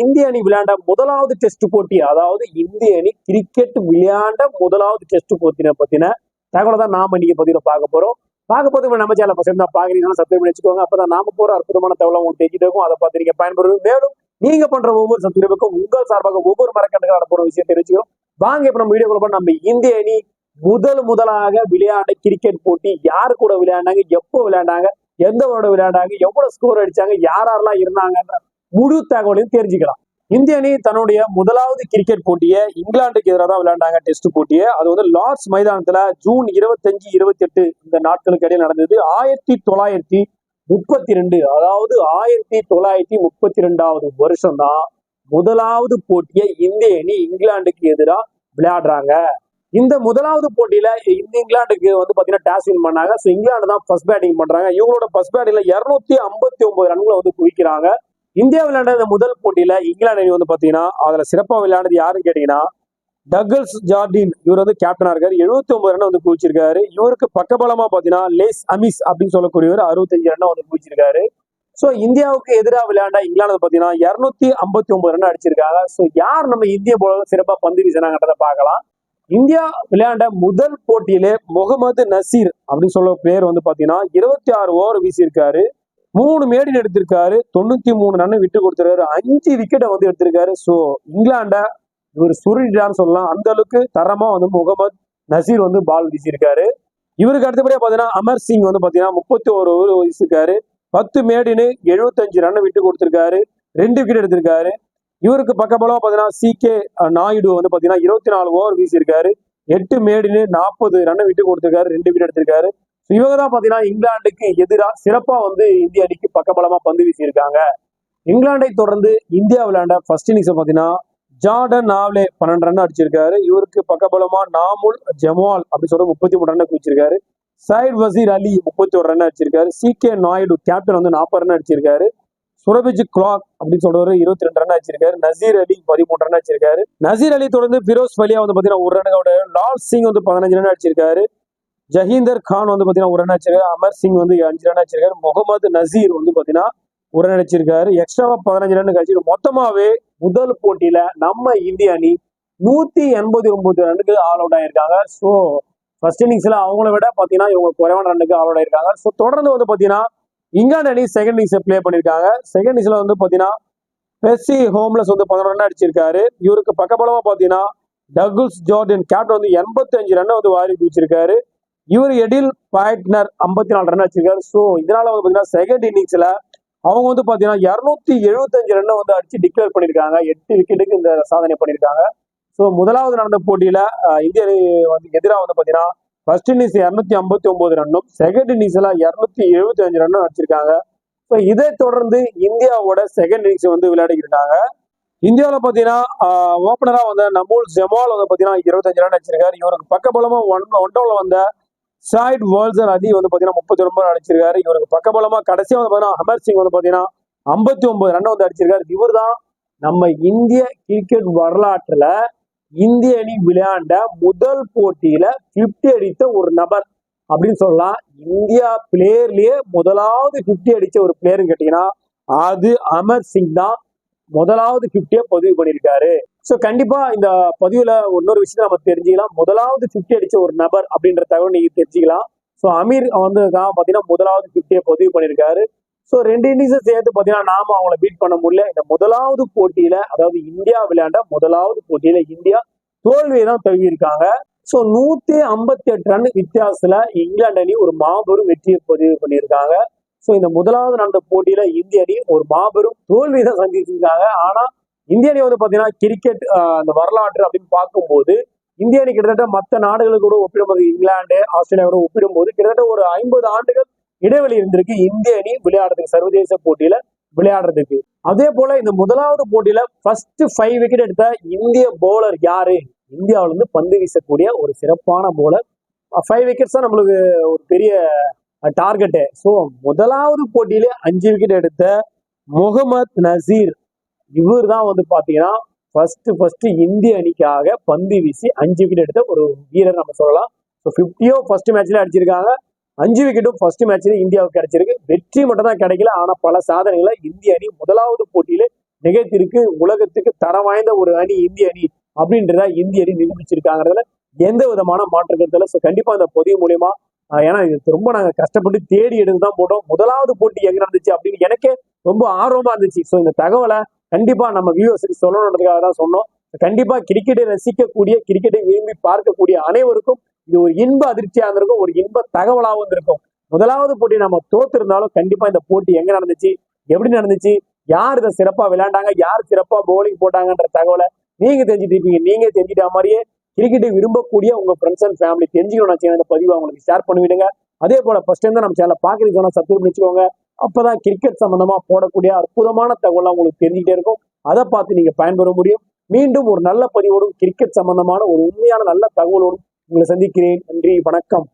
இந்திய அணி விளையாண்ட முதலாவது டெஸ்ட் போட்டி, அதாவது இந்திய அணி கிரிக்கெட் விளையாண்ட முதலாவது டெஸ்ட் போட்டினை பத்தின தகவலை தான் நாம இன்னைக்கு பதிவுல பார்க்க போறோம். நம்ம சேனல் பசங்க தான் பாக்குறீங்கன்னா சப்ஸ்கிரைப் பண்ணி வச்சுக்கோங்க. அப்பதான் நாம போற அற்புதமான தகவலை உங்களுக்கு தெரிஞ்சுட்டு இருக்கும். அதை பார்த்து நீங்க பயன்படுறது. மேலும் நீங்க பண்ற ஒவ்வொரு சப்ஸ்கிரைபுக்கும் உங்கள் சார்பாக ஒவ்வொரு மரக்கண்டுகள் போற விஷயம் தெரிஞ்சுக்கிறோம். வாங்க இப்ப நம்ம வீடியோக்குள்ள போய் நம்ம இந்திய அணி முதலாக விளையாண்ட கிரிக்கெட் போட்டி யாரு கூட விளையாண்டாங்க, எப்போ விளையாண்டாங்க, எந்த வருடம் விளையாண்டாங்க, எவ்வளவு ஸ்கோர் அடிச்சாங்க, யாரெல்லாம் இருந்தாங்கன்ற முழு தகவலையும் தெரிஞ்சுக்கலாம். இந்திய அணி தன்னுடைய முதலாவது கிரிக்கெட் போட்டியை இங்கிலாந்துக்கு எதிராக தான் விளையாண்டாங்க. டெஸ்ட் போட்டியை அது வந்து லார்ட்ஸ் மைதானத்துல ஜூன் 25, 28 இந்த நாட்களுக்கு இடையே நடந்தது. 1932, அதாவது 1932வது வருஷம் தான் முதலாவது போட்டியை இந்திய அணி இங்கிலாந்துக்கு எதிராக விளையாடுறாங்க. இந்த முதலாவது போட்டியில இங்கிலாந்துக்கு வந்து பாத்தீங்கன்னா டாஸ் வின் பண்ணாங்க. ஸோ இங்கிலாந்து தான் ஃபர்ஸ்ட் பேட்டிங் பண்றாங்க. இவங்களோட ஃபர்ஸ்ட் பேட்டிங்ல 259 ரன்களை வந்து குவிக்கிறாங்க. இந்தியா விளையாண்ட இந்த முதல் போட்டியில இங்கிலாந்து அணி வந்து பாத்தீங்கன்னா அதுல சிறப்பா விளையாடுறது யாருன்னு கேட்டீங்கன்னா டக்கல்ஸ் ஜார்டின். இவர் வந்து கேப்டனா இருக்காரு. 79 ரன் வந்து குவிச்சிருக்காரு. இவருக்கு பக்கபலமா பாத்தீங்கன்னா லேஸ் அமிஸ் அப்படின்னு சொல்லக்கூடியவர் 65 ரன் வந்து குவிச்சிருக்காரு. ஸோ இந்தியாவுக்கு எதிராக விளையாண்ட இங்கிலாந்து பாத்தீங்கன்னா 259 ரன் அடிச்சிருக்காங்க. ஸோ யார் நம்ம இந்திய போலர் சிறப்பா பந்து வீசினாங்கன்றதை பார்க்கலாம். இந்தியா விளையாண்ட முதல் போட்டியிலே முகமது நசீர் அப்படின்னு சொல்ற பிளேயர் வந்து பாத்தீங்கன்னா 26 ஓவர் வீசியிருக்காரு. 3 மேடின் எடுத்திருக்காரு. 93 ரன் விட்டு கொடுத்திருக்காரு. 5 விக்கெட்டை வந்து எடுத்திருக்காரு. ஸோ இங்கிலாண்ட இவர் சுருட்டான்னு சொல்லலாம். அந்த அளவுக்கு தரமா வந்து முகமது நசீர் வந்து பால் வீசியிருக்காரு. இவருக்கு அடுத்தபடியா பாத்தீங்கன்னா அமர் சிங் வந்து பாத்தீங்கன்னா 31 ஓவர் வீசியிருக்காரு. 10 மேடின்னு 75 ரன் விட்டு கொடுத்திருக்காரு. 2 விக்கெட் எடுத்திருக்காரு. இவருக்கு பக்கபலமா பாத்தீங்கன்னா CK நாயுடு வந்து பாத்தீங்கன்னா 24 ஓவர் வீசியிருக்காரு. 8 மேடின்னு 40 ரன் விட்டு கொடுத்திருக்காரு. 2 விக்கெட் எடுத்திருக்காரு. இவங்க தான் பாத்தீங்கன்னா இங்கிலாந்துக்கு எதிராக சிறப்பா வந்து இந்திய அணிக்கு பக்கபலமா பந்து வீசியிருக்காங்க. இங்கிலாந்தை தொடர்ந்து இந்தியா விளையாண்ட ஃபர்ஸ்ட் இன்னிங்ஸ் பாத்தீங்கன்னா ஜார்டன் நாவ்லே 12 ரன் அடிச்சிருக்காரு. இவருக்கு பக்கபலமா நாமுல் ஜமால் அப்படி சொல்ற 33 ரன் குவிச்சிருக்காரு. சைட் வசீர் அலி 31 ரன் அடிச்சிருக்காரு. CK நாயுடு கேப்டன் வந்து 40 ரன் அடிச்சிருக்காரு. சுரபிஜ் கிளாக் அப்படின்னு சொல்றவரு 22 ரன் அடிச்சிருக்காரு. நசீர் அலி 13 ரன் அடிச்சிருக்காரு. நசீர் அலி தொடர்ந்து ஃபிரோஸ் பலியா வந்து பாத்தீங்கன்னா 1 ரன், லால் சிங் வந்து 15 ரன் அடிச்சிருக்காரு. ஜஹீந்தர் கான் வந்து பாத்தீங்கன்னா 1 ரன் அடிச்சிருக்காரு. அமர் சிங் வந்து 5 ரன் அடிச்சிருக்காரு. முகமது நசீர் வந்து பாத்தீங்கன்னா 1 ரன் அடிச்சிருக்காரு. எக்ஸ்ட்ராவா 15 ரன் அடிச்சிருக்கு. மொத்தமாவே முதல் போட்டியில நம்ம இந்திய அணி 189 ரன்னுக்கு ஆல் அவுட் ஆயிருக்காங்க. ஸோ ஃபர்ஸ்ட் இன்னிங்ஸ்ல அவங்கள விட பாத்தீங்கன்னா இவங்க குறைவான ரன்னுக்கு ஆல் அவுட் ஆயிருக்காங்க. ஸோ தொடர்ந்து வந்து பாத்தீங்கன்னா இங்கிலாந்து அணி செகண்ட் இன்னிங்ஸ் பிளே பண்ணிருக்காங்க. செகண்ட் இன்னிங்ஸ்ல வந்து பாத்தீங்கன்னா பெர்சி ஹோம்லஸ் வந்து 11 ரன் அடிச்சிருக்காரு. இவருக்கு பக்கபலமா பாத்தீங்கன்னா டக்குல்ஸ் ஜார்டன் கேப்டன் வந்து 85 ரன் வந்து வாரி குவிச்சிருக்காரு. இவர் எடில் பாய்ட்னர் 54 ரன் அடிச்சிருக்காரு. ஸோ இதனால வந்து பாத்தீங்கன்னா செகண்ட் இன்னிங்ஸ்ல அவங்க வந்து பாத்தீங்கன்னா 275 ரன் வந்து அடிச்சு டிக்ளேர் பண்ணிருக்காங்க. 8 விக்கெட்டுக்கு இந்த சாதனை பண்ணிருக்காங்க. ஸோ முதலாவது நடந்த போட்டியில இந்திய அணி வந்து எதிராக வந்து பாத்தீங்கன்னா ஃபர்ஸ்ட் இன்னிங்ஸ் 259 ரன்னும் செகண்ட் இன்னிங்ஸ்ல 275 ரன்னும் அடிச்சிருக்காங்க. ஸோ இதை தொடர்ந்து இந்தியாவோட செகண்ட் இன்னிங்ஸ் வந்து விளையாடிட்டு இருக்காங்க. இந்தியாவில் பாத்தீங்கன்னா ஓப்பனரா வந்த நமூல் ஜமால் வந்து பாத்தீங்கன்னா 25 ரன் அடிச்சிருக்காரு. இவருக்கு பக்கபலமா ஒன் டவுன்ல வந்த சாயிட் வால்சர் அலி வந்து பாத்தீங்கன்னா 39 ரன் அடிச்சிருக்காரு. இவருக்கு பக்கபலமா கடைசியா வந்து பாத்தீங்கன்னா அமர் சிங் வந்து பாத்தீங்கன்னா 59 ரன் வந்து அடிச்சிருக்காரு. இவர் தான் நம்ம இந்திய கிரிக்கெட் வரலாற்றுல இந்திய அணி விளையாண்ட முதல் போட்டியில 50 அடித்த ஒரு நபர் அப்படின்னு சொல்லலாம். இந்தியா பிளேயர்லயே முதலாவது 50 அடிச்ச ஒரு பிளேயர்னு கேட்டீங்கன்னா அது அமர் சிங் தான் முதலாவது 50 பதிவு பண்ணியிருக்காரு. ஸோ கண்டிப்பா இந்த பதிவுல இன்னொரு விஷயத்த நம்ம தெரிஞ்சுக்கலாம். முதலாவது 50 அடிச்ச ஒரு நபர் அப்படின்ற தகவல் நீங்க தெரிஞ்சுக்கலாம். ஸோ அமீர் வந்து பாத்தீங்கன்னா முதலாவது 50 பதிவு பண்ணியிருக்காரு. ஸோ 2 இன்னிங்ஸும் சேர்த்து பாத்தீங்கன்னா நாம அவங்கள பீட் பண்ண முடியல. இந்த முதலாவது போட்டியில, அதாவது இந்தியா விளையாண்ட முதலாவது போட்டியில இந்தியா தோல்வியை தான் தழுவியிருக்காங்க. ஸோ 158 ரன் வித்தியாசத்துல இங்கிலாந்து அணி ஒரு மாபெரும் வெற்றியை பதிவு பண்ணியிருக்காங்க. ஸோ இந்த முதலாவது நடந்த போட்டியில இந்திய அணி ஒரு மாபெரும் தோல்வியை தான் சந்திச்சிருக்காங்க. ஆனா இந்திய அணி வந்து பாத்தீங்கன்னா கிரிக்கெட் அந்த வரலாற்று அப்படின்னு பார்க்கும்போது இந்திய அணி கிட்டத்தட்ட மற்ற நாடுகளுக்கு கூட ஒப்பிடும்போது, இங்கிலாந்து ஆஸ்திரேலியாவோட ஒப்பிடும்போது கிட்டத்தட்ட ஒரு 50 ஆண்டுகள் இடைவெளி இருந்திருக்கு இந்திய அணி விளையாடுறதுக்கு, சர்வதேச போட்டியில விளையாடுறதுக்கு. அதே போல இந்த முதலாவது போட்டியில ஃபர்ஸ்ட் 5 விக்கெட் எடுத்த இந்திய பவுலர் யாரு? இந்தியாவில இருந்து பந்து வீசக்கூடிய ஒரு சிறப்பான பவுலர். 5 விக்கெட்ஸ் தான் நம்மளுக்கு ஒரு பெரிய டார்கெட்டு. ஸோ முதலாவது போட்டியிலே 5 விக்கெட் எடுத்த முகமது நசீர், இவர் தான் வந்து பாத்தீங்கன்னா ஃபர்ஸ்ட் இந்திய அணிக்காக பந்து வீசி 5 விக்கெட் எடுத்த ஒரு வீரர் நம்ம சொல்லலாம். ஸோ 50யோ ஃபர்ஸ்ட் மேட்ச்ல அடிச்சிருக்காங்க. 5 விக்கெட்டும் ஃபர்ஸ்ட் மேட்ச்ல இந்தியாவுக்கு கிடைச்சிருக்கு. வெற்றி மட்டும் தான் கிடைக்கல. ஆனா பல சாதனைகளை இந்திய அணி முதலாவது போட்டியிலே நிகழ்த்திருக்கு. உலகத்துக்கு தரம் வாய்ந்த ஒரு அணி இந்திய அணி அப்படின்றத இந்திய அணி நிரூபிச்சிருக்காங்கிறதுல எந்த விதமான மாற்று கருத்துல. ஸோ கண்டிப்பா இந்த பதிவு மூலியமா ஏன்னா இது ரொம்ப நாங்க கஷ்டப்பட்டு தேடி எடுத்து தான் போட்டோம். முதலாவது போட்டி எங்க நடந்துச்சு அப்படின்னு எனக்கே ரொம்ப ஆர்வமா இருந்துச்சு. ஸோ இந்த தகவலை கண்டிப்பா நம்ம வியூவர்ஸுக்கு சொல்லணுன்றதுக்காக தான் சொன்னோம். கண்டிப்பா கிரிக்கெட்டை ரசிக்கக்கூடிய, கிரிக்கெட்டை விரும்பி பார்க்கக்கூடிய அனைவருக்கும் இது ஒரு இன்ப அதிர்ச்சியா இருந்திருக்கும், ஒரு இன்ப தகவலாகவும் இருந்திருக்கும். முதலாவது போட்டி நம்ம தோத்திருந்தாலும் கண்டிப்பா இந்த போட்டி எங்க நடந்துச்சு, எப்படி நடந்துச்சு, யார் இதை சிறப்பா விளையாண்டாங்க, யார் சிறப்பா பவுலிங் போட்டாங்கன்ற தகவலை நீங்க தெரிஞ்சுட்டு இருப்பீங்க. நீங்க தெரிஞ்சிட்ட மாதிரியே கிரிக்கெட்டை விரும்பக்கூடிய உங்க ஃப்ரெண்ட்ஸ் அண்ட் ஃபேமிலி தெரிஞ்சுக்கணும் இந்த பதிவை அவங்களுக்கு ஷேர் பண்ணிவிடுங்க. அதே போல ஃபர்ஸ்ட் டைம் தான் நம்ம சேனலை பாக்குறீங்க சொன்னா சப்ஸ்கிரைப் பண்ணிச்சுக்கோங்க. அப்பதான் கிரிக்கெட் சம்பந்தமா போடக்கூடிய அற்புதமான தகவல் உங்களுக்கு தெரிஞ்சுட்டே இருக்கும். அதை பார்த்து நீங்க பயன்பெற முடியும். மீண்டும் ஒரு நல்ல பதிவோடும் கிரிக்கெட் சம்பந்தமான ஒரு உண்மையான நல்ல தகவலோடும் உங்களை சந்திக்கிறேன். நன்றி, வணக்கம்.